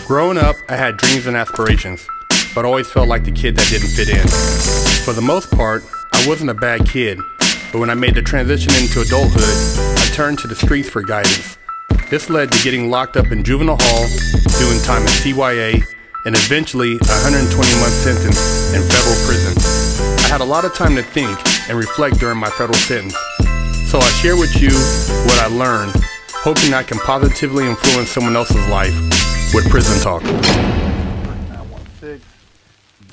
Growing up, I had dreams and aspirations, but always felt like the kid that didn't fit in. For the most part, I wasn't a bad kid, but when I made the transition into adulthood, I turned to the streets for guidance. This led to getting locked up in juvenile hall, doing time in CYA, and eventually a 120-month sentence in federal prison. I had a lot of time to think and reflect during my federal sentence, so I share with you what I learned, hoping I can positively influence someone else's life with Prison Talk. 916,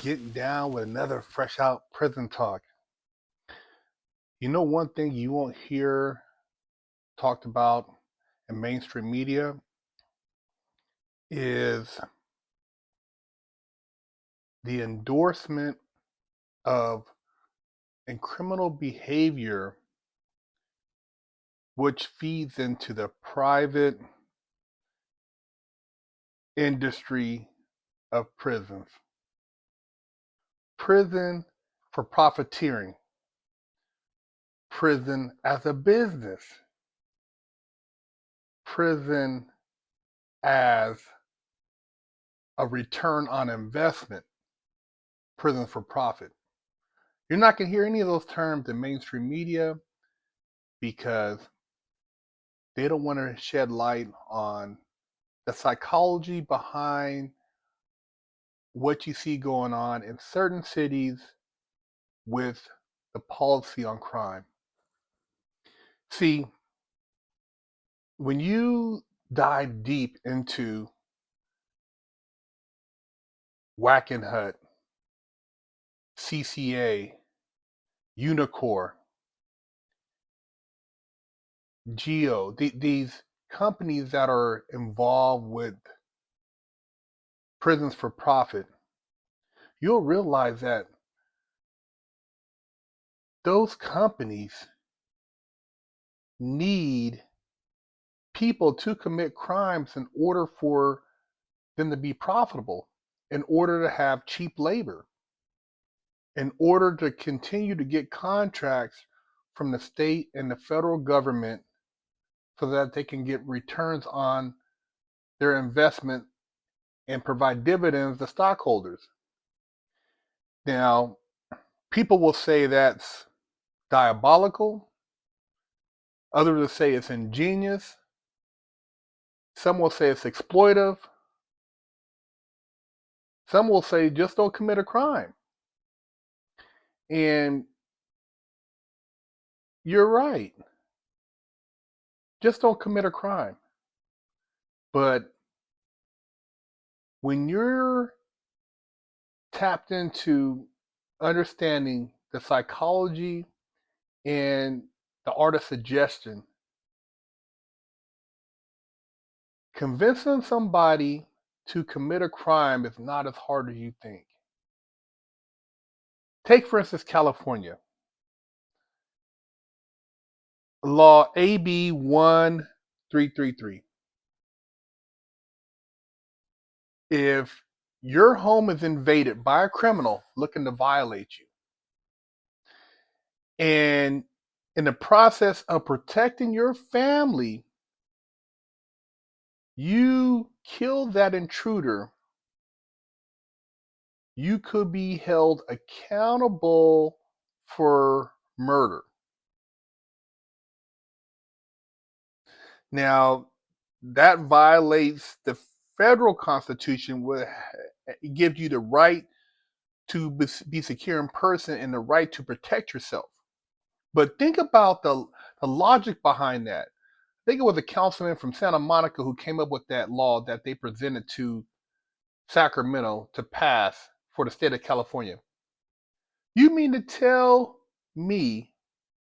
getting down with another fresh out Prison Talk. You know, one thing you won't hear talked about in mainstream media is the endorsement of criminal behavior, which feeds into the private industry of prisons. Prison for profiteering. Prison as a business. Prison as a return on investment. Prison for profit. You're not going to hear any of those terms in mainstream media because they don't want to shed light on the psychology behind what you see going on in certain cities with the policy on crime. See, when you dive deep into Wackenhut, CCA, Unicor, Geo, these companies that are involved with prisons for profit, you'll realize that those companies need people to commit crimes in order for them to be profitable, in order to have cheap labor, in order to continue to get contracts from the state and the federal government so that they can get returns on their investment and provide dividends to stockholders. Now, people will say that's diabolical. Others will say it's ingenious. Some will say it's exploitive. Some will say just don't commit a crime. And you're right. Just don't commit a crime. But when you're tapped into understanding the psychology and the art of suggestion, convincing somebody to commit a crime is not as hard as you think. Take, for instance, California. Law AB 1333. If your home is invaded by a criminal looking to violate you, and in the process of protecting your family, you kill that intruder, you could be held accountable for murder. Now, that violates the federal constitution, where it gives you the right to be secure in person and the right to protect yourself. But think about the logic behind that. I think it was a councilman from Santa Monica who came up with that law that they presented to Sacramento to pass for the state of California. You mean to tell me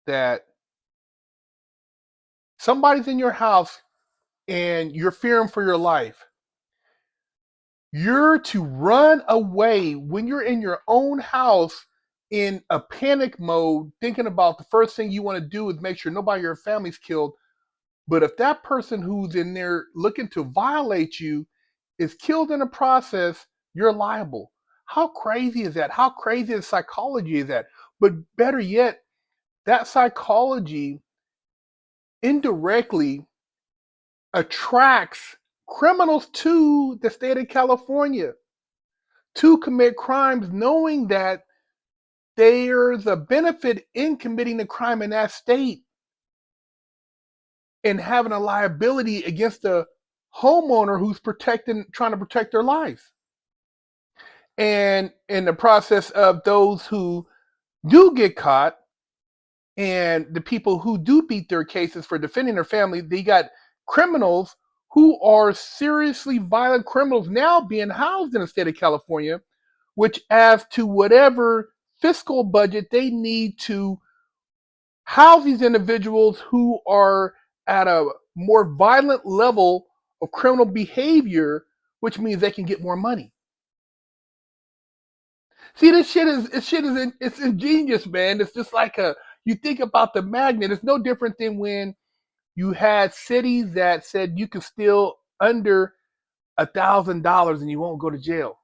that somebody's in your house and you're fearing for your life? You're to run away when you're in your own house in a panic mode, thinking about the first thing you want to do is make sure nobody in your family's killed. But if that person who's in there looking to violate you is killed in the process, you're liable. How crazy is that? How crazy is psychology is that? But better yet, that psychology indirectly attracts criminals to the state of California to commit crimes, knowing that there's a benefit in committing the crime in that state and having a liability against the homeowner who's trying to protect their lives. And in the process of those who do get caught and the people who do beat their cases for defending their family, they got criminals who are seriously violent criminals now being housed in the state of California, which adds to whatever fiscal budget they need to house these individuals who are at a more violent level of criminal behavior, which means they can get more money. See, it's ingenious, man. It's just like you think about the magnet. It's no different than when you had cities that said you can steal under $1,000 and you won't go to jail.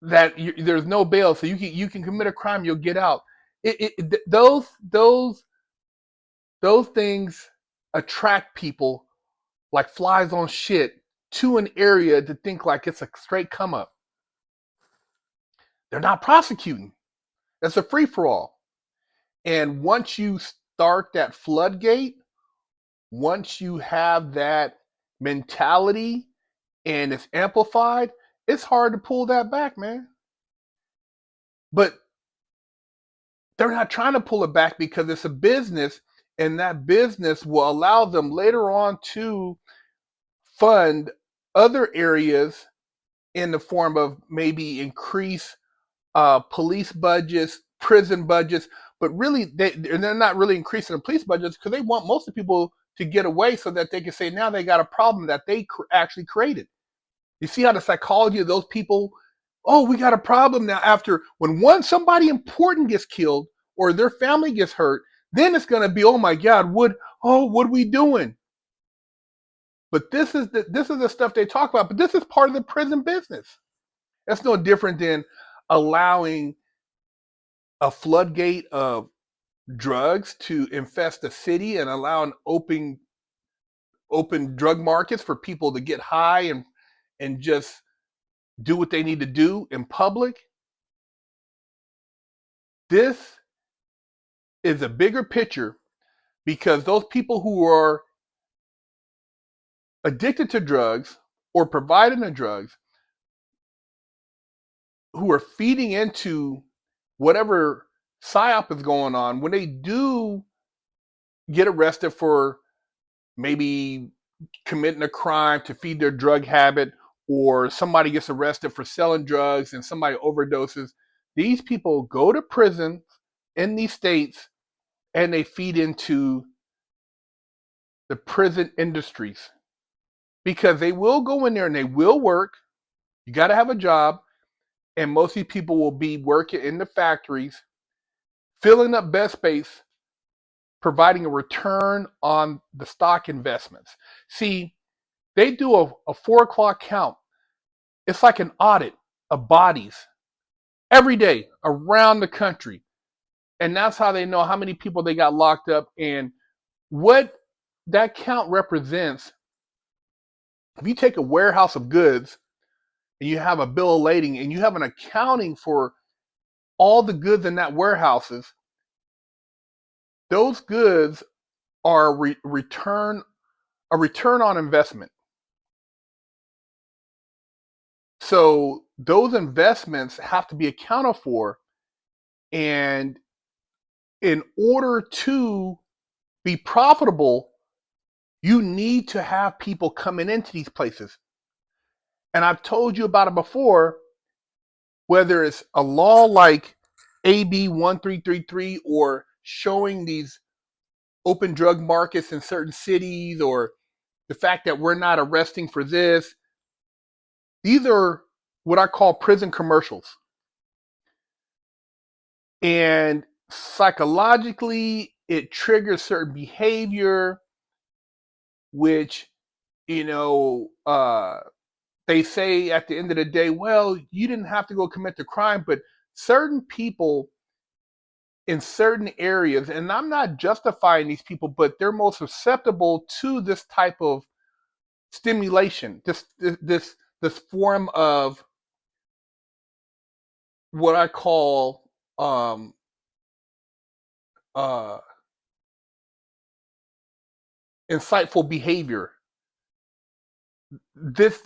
There's no bail, so you can commit a crime, you'll get out. Those things attract people like flies on shit to an area to think like it's a straight come up. They're not prosecuting. That's a free for all. And once you start that floodgate, once you have that mentality and it's amplified, it's hard to pull that back, man. But they're not trying to pull it back because it's a business, and that business will allow them later on to fund other areas in the form of maybe increase police budgets, prison budgets, but really they're not really increasing the police budgets because they want most of the people to get away so that they can say now they got a problem that they actually created. You see how the psychology of those people, oh, we got a problem now after when somebody important gets killed or their family gets hurt, then it's going to be, oh my God, what are we doing? But this is the stuff they talk about, but this is part of the prison business. That's no different than allowing a floodgate of drugs to infest the city and allowing open drug markets for people to get high and just do what they need to do in public. This is a bigger picture because those people who are addicted to drugs or providing the drugs, who are feeding into whatever psyop is going on, when they do get arrested for maybe committing a crime to feed their drug habit, or somebody gets arrested for selling drugs and somebody overdoses, these people go to prison in these states and they feed into the prison industries because they will go in there and they will work. You got to have a job, and most of these people will be working in the factories, filling up bed space, providing a return on the stock investments. See, they do a 4 o'clock count. It's like an audit of bodies every day around the country. And that's how they know how many people they got locked up and what that count represents. If you take a warehouse of goods and you have a bill of lading and you have an accounting for all the goods in that warehouses, those goods are a return on investment. So those investments have to be accounted for, and in order to be profitable, you need to have people coming into these places. And I've told you about it before, whether it's a law like AB 1333 or showing these open drug markets in certain cities, or the fact that we're not arresting for this. These are what I call prison commercials. And psychologically, it triggers certain behavior, which, you know, they say at the end of the day, well, you didn't have to go commit the crime, but certain people in certain areas, and I'm not justifying these people, but they're most susceptible to this type of stimulation, this form of what I call um, uh, insightful behavior. This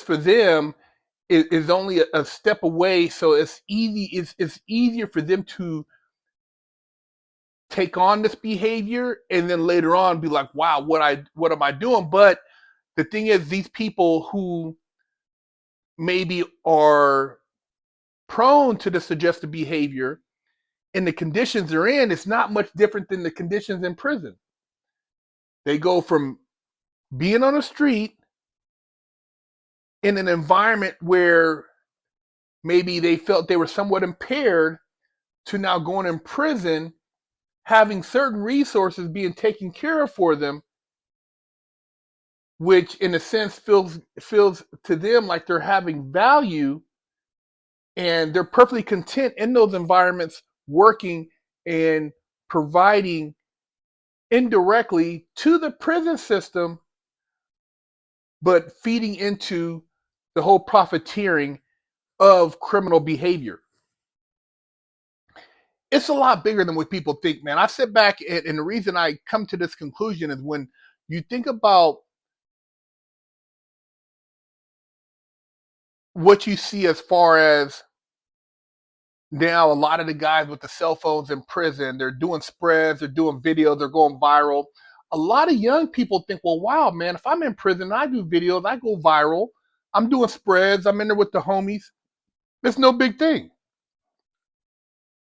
for them is only a step away, so it's easy. It's easier for them to take on this behavior and then later on be like, wow, what am I doing? But the thing is, these people who maybe are prone to the suggestive behavior and the conditions they're in, it's not much different than the conditions in prison. They go from being on the street in an environment where maybe they felt they were somewhat impaired to now going in prison, having certain resources being taken care of for them, which in a sense feels to them like they're having value, and they're perfectly content in those environments working and providing indirectly to the prison system, but feeding into the whole profiteering of criminal behavior. It's a lot bigger than what people think, man. I sit back and the reason I come to this conclusion is when you think about what you see as far as now a lot of the guys with the cell phones in prison, they're doing spreads, they're doing videos, they're going viral. A lot of young people think, well, wow, man, if I'm in prison, I do videos, I go viral. I'm doing spreads, I'm in there with the homies. It's no big thing.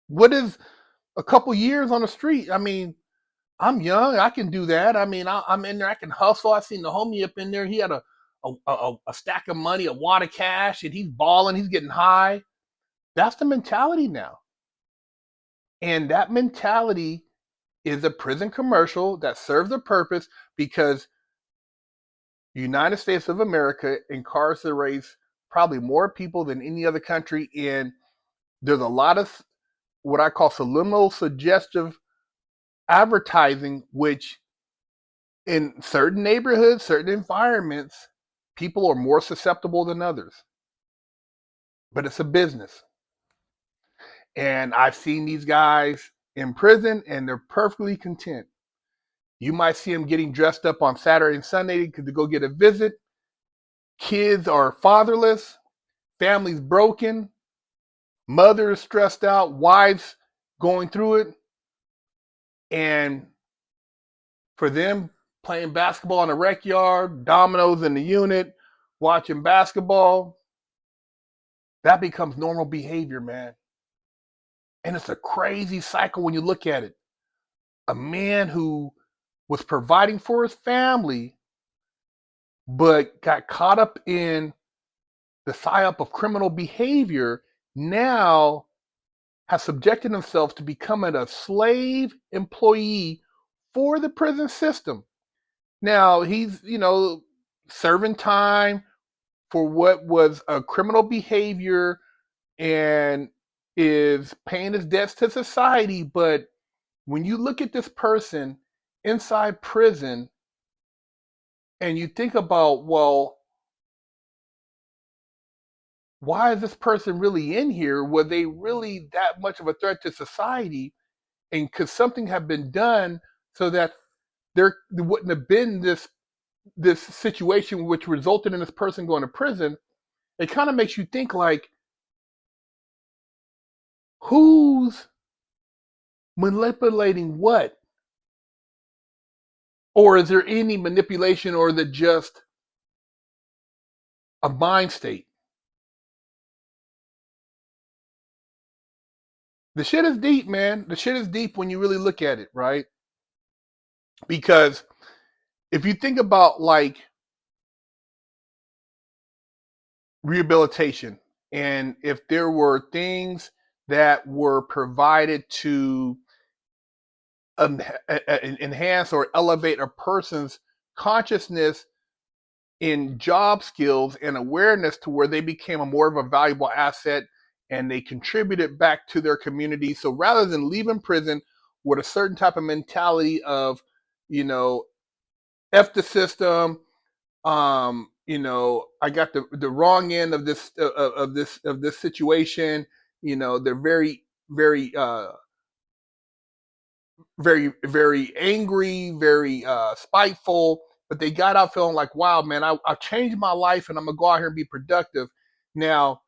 What is a couple years on the street? I mean, I'm young, I can do that. I mean, I'm in there, I can hustle. I seen the homie up in there. He had a stack of money, a wad of cash, and he's balling, he's getting high. That's the mentality now. And that mentality is a prison commercial that serves a purpose because the United States of America incarcerates probably more people than any other country. And there's a lot of what I call subliminal suggestive advertising, which in certain neighborhoods, certain environments, people are more susceptible than others. But it's a business. And I've seen these guys in prison and they're perfectly content. You might see them getting dressed up on Saturday and Sunday to go get a visit. Kids are fatherless, families broken, mothers stressed out, wives going through it. And for them, playing basketball in the rec yard, dominoes in the unit, watching basketball, that becomes normal behavior, man. And it's a crazy cycle when you look at it. A man who was providing for his family, but got caught up in the psyop of criminal behavior, now has subjected himself to becoming a slave employee for the prison system. Now he's, serving time for what was a criminal behavior and is paying his debts to society. But when you look at this person inside prison and you think about, well, why is this person really in here? Were they really that much of a threat to society? And could something have been done so that there wouldn't have been this situation which resulted in this person going to prison? It kind of makes you think like, who's manipulating what? Or is there any manipulation, or is it just a mind state? The shit is deep, man. The shit is deep when you really look at it, right? Because if you think about like rehabilitation, and if there were things that were provided to enhance or elevate a person's consciousness in job skills and awareness to where they became a more of a valuable asset and they contributed back to their community. So rather than leaving prison with a certain type of mentality of, you know, F the system, I got the wrong end of this situation. They're very angry, very spiteful, but they got out feeling like, wow, man, I changed my life and I'm gonna go out here and be productive. Now,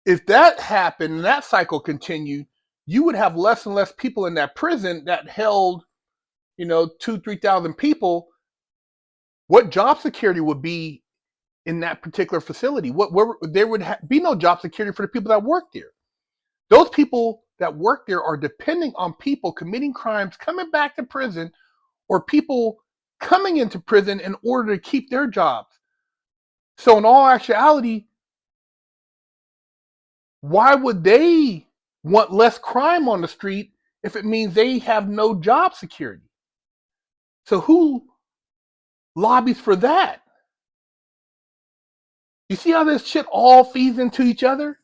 if that happened and that cycle continued, you would have less and less people in that prison that held, 2,000, 3,000 people. What job security would be in that particular facility? Where there would be no job security for the people that work there. Those people that work there are depending on people committing crimes, coming back to prison, or people coming into prison in order to keep their jobs. So in all actuality, why would they want less crime on the street if it means they have no job security? So who lobbies for that? You see how this shit all feeds into each other?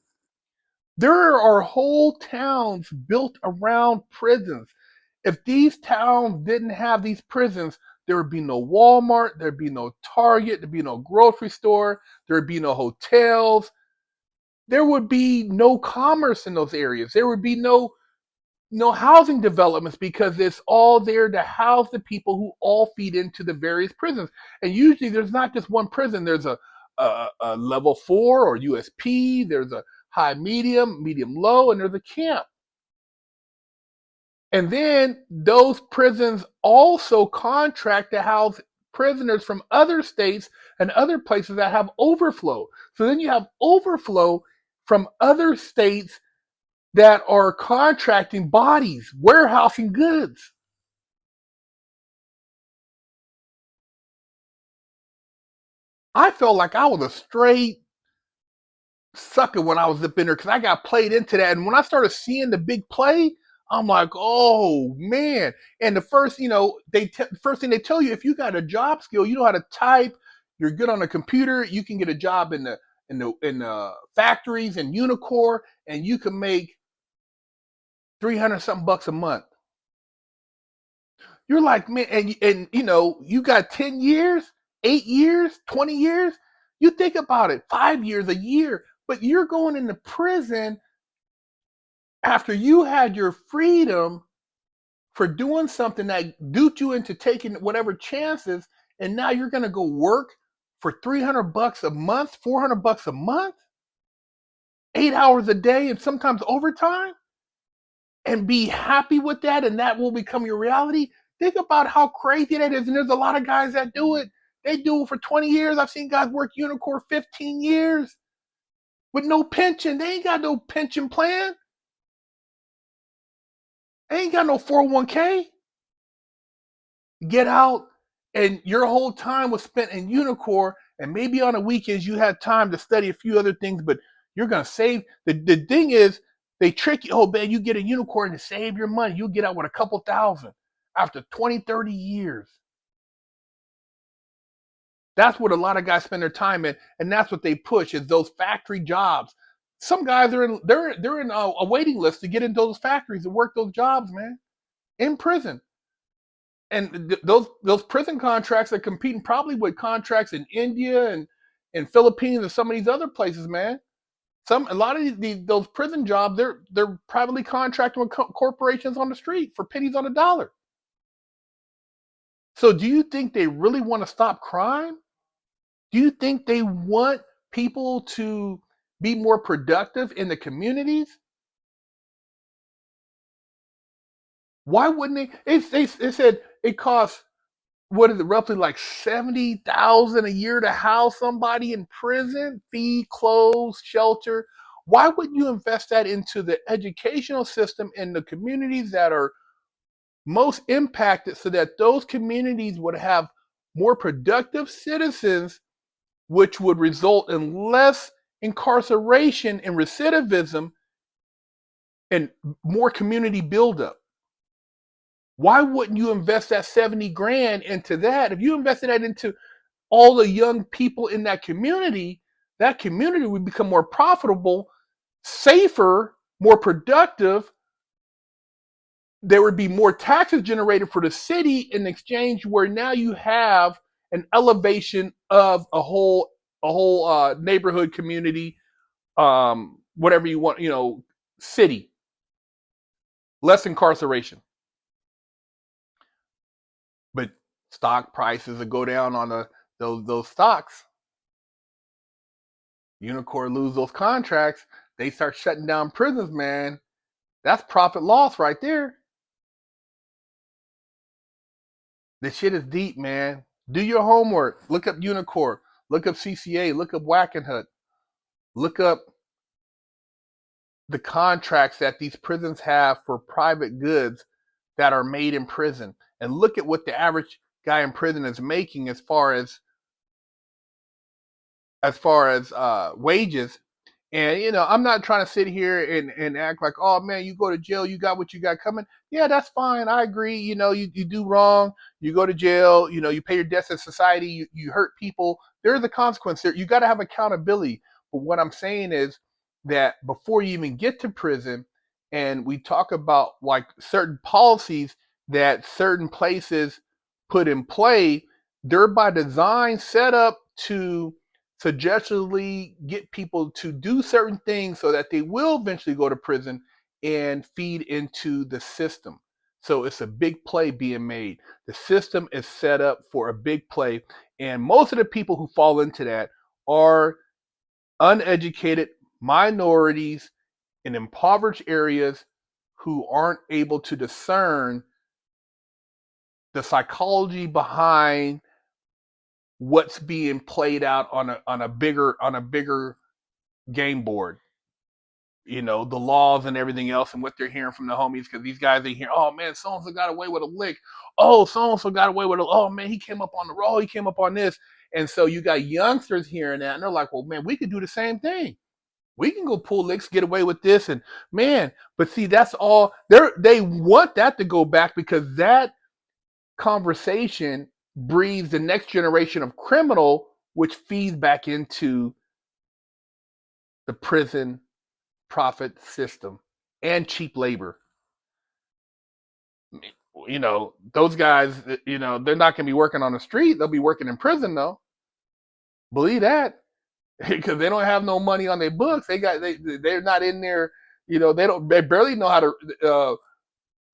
There are whole towns built around prisons. If these towns didn't have these prisons, there would be no Walmart, there'd be no Target, there'd be no grocery store, there'd be no hotels, there would be no commerce in those areas. There would be no housing developments because it's all there to house the people who all feed into the various prisons. And usually there's not just one prison. There's a level 4 or USP, there's a high medium, medium low, and there's a camp. And then those prisons also contract to house prisoners from other states and other places that have overflow. So then you have overflow from other states that are contracting bodies, warehousing goods. I felt like I was a straight sucker when I was up in there because I got played into that. And when I started seeing the big play, I'm like, oh man! And the first, first thing they tell you, if you got a job skill, you know how to type, you're good on a computer, you can get a job in the factories and Unicore, and you can make 300 something bucks a month. You're like, man, and you got 10 years, 8 years, 20 years. You think about it, 5 years, a year, but you're going into prison after you had your freedom for doing something that duped you into taking whatever chances, and now you're gonna go work for 300 bucks a month, 400 bucks a month, 8 hours a day, and sometimes overtime, and be happy with that, and that will become your reality. Think about how crazy that is. And there's a lot of guys that do it. They do it for 20 years. I've seen guys work Unicore 15 years with no pension. They ain't got no pension plan. They ain't got no 401k. Get out, and your whole time was spent in Unicore, and maybe on the weekends you had time to study a few other things, but you're gonna save. The thing is, they trick you. Oh man, you get a Unicorn to save your money. You get out with a couple thousand after 20, 30 years. That's what a lot of guys spend their time in, and that's what they push is those factory jobs. Some guys are in they're in a waiting list to get into those factories and work those jobs, man, in prison. And those prison contracts are competing probably with contracts in India and Philippines and some of these other places, man. A lot of those prison jobs, they're privately contracting with corporations on the street for pennies on a dollar. So do you think they really want to stop crime? Do you think they want people to be more productive in the communities? Why wouldn't they? They said it costs, what is it, roughly like 70,000 a year to house somebody in prison, feed, clothes, shelter. Why wouldn't you invest that into the educational system in the communities that are most impacted so that those communities would have more productive citizens, which would result in less incarceration and recidivism and more community buildup? Why wouldn't you invest that 70 grand into that? If you invested that into all the young people in that community would become more profitable. safer, more productive. There would be more taxes generated for the city in exchange, where now you have an elevation of a whole neighborhood, community, whatever you want, city, less incarceration. But stock prices will go down on those stocks. Unicorn lose those contracts, they start shutting down prisons, man. That's profit loss right there. This shit is deep, man. Do your homework. Look up Unicorn. Look up CCA. Look up Wackenhut. Look up the contracts that these prisons have for private goods that are made in prison, and look at what the average guy in prison is making as far as wages. And I'm not trying to sit here and act like, oh man, you go to jail, you got what you got coming. Yeah, that's fine. I agree. You do wrong, you go to jail, you pay your debts to society, you hurt people. There's a consequence there. You got to have accountability. But what I'm saying is that before you even get to prison, and we talk about like certain policies that certain places put in play, they're by design set up to suggestively get people to do certain things so that they will eventually go to prison and feed into the system. So it's a big play being made. The system is set up for a big play, and most of the people who fall into that are uneducated minorities in impoverished areas who aren't able to discern the psychology behind what's being played out on a bigger game board. The laws and everything else, and what they're hearing from the homies, because these guys, they hear, oh man, so and so got away with a lick. Oh, so and so got away with oh man, he came up on the roll, he came up on this. And so you got youngsters hearing that, and they're like, well, man, we could do the same thing. We can go pull licks, get away with this, and man, but see, that's all they want that to go back, because that conversation breeds the next generation of criminal, which feeds back into the prison profit system and cheap labor. Those guys, they're not going to be working on the street. They'll be working in prison, though. Believe that, because they don't have no money on their books. They're not in there. They barely know how to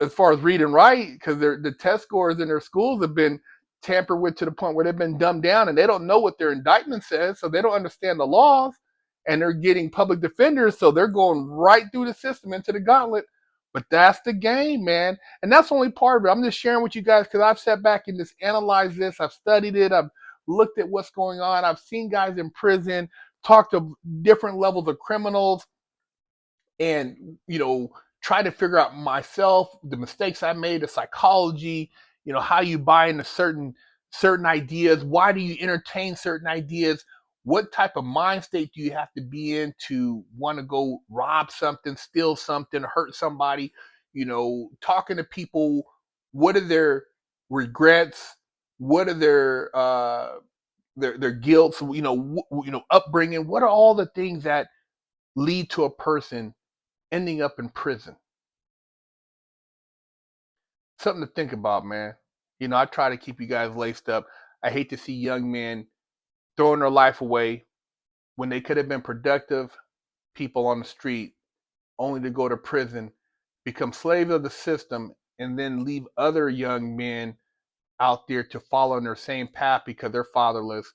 as far as read and write, because the test scores in their schools have been tampered with to the point where they've been dumbed down, and they don't know what their indictment says, so they don't understand the laws. And they're getting public defenders, so they're going right through the system into the gauntlet. But that's the game, man, and that's only part of it. I'm just sharing with you guys because I've sat back and just analyzed this. I've studied it. I've looked at what's going on. I've seen guys in prison, talked to different levels of criminals, and try to figure out myself the mistakes I made, the psychology, how you buy into certain ideas, why do you entertain certain ideas, what type of mind state do you have to be in to want to go rob something, steal something, hurt somebody, talking to people, what are their regrets, what are their guilts, upbringing, what are all the things that lead to a person ending up in prison. Something to think about, man. I try to keep you guys laced up. I hate to see young men throwing their life away when they could have been productive people on the street, only to go to prison, become slaves of the system, and then leave other young men out there to follow in their same path because they're fatherless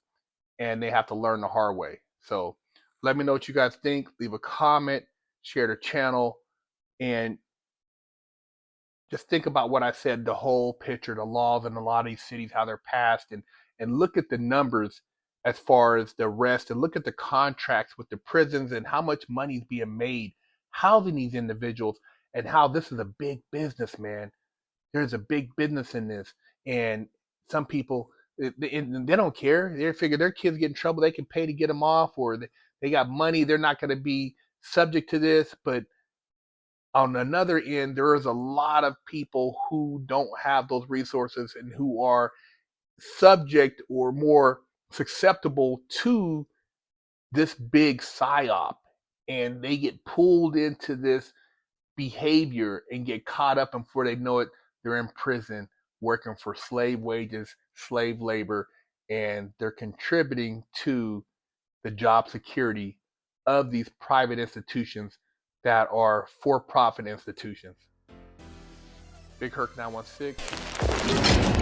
and they have to learn the hard way. So let me know what you guys think. Leave a comment, share the channel, and just think about what I said, the whole picture, the laws in a lot of these cities, how they're passed, and look at the numbers as far as the rest, and look at the contracts with the prisons and how much money is being made housing these individuals, and how this is a big business, man. There's a big business in this, and some people, they don't care. They figure their kids get in trouble, they can pay to get them off, or they got money, they're not going to be subject to this. But on another end, there is a lot of people who don't have those resources and who are subject or more susceptible to this big psyop. and they get pulled into this behavior and get caught up, and before they know it, they're in prison working for slave wages, slave labor, and they're contributing to the job security of these private institutions that are for-profit institutions. Big Herc 916.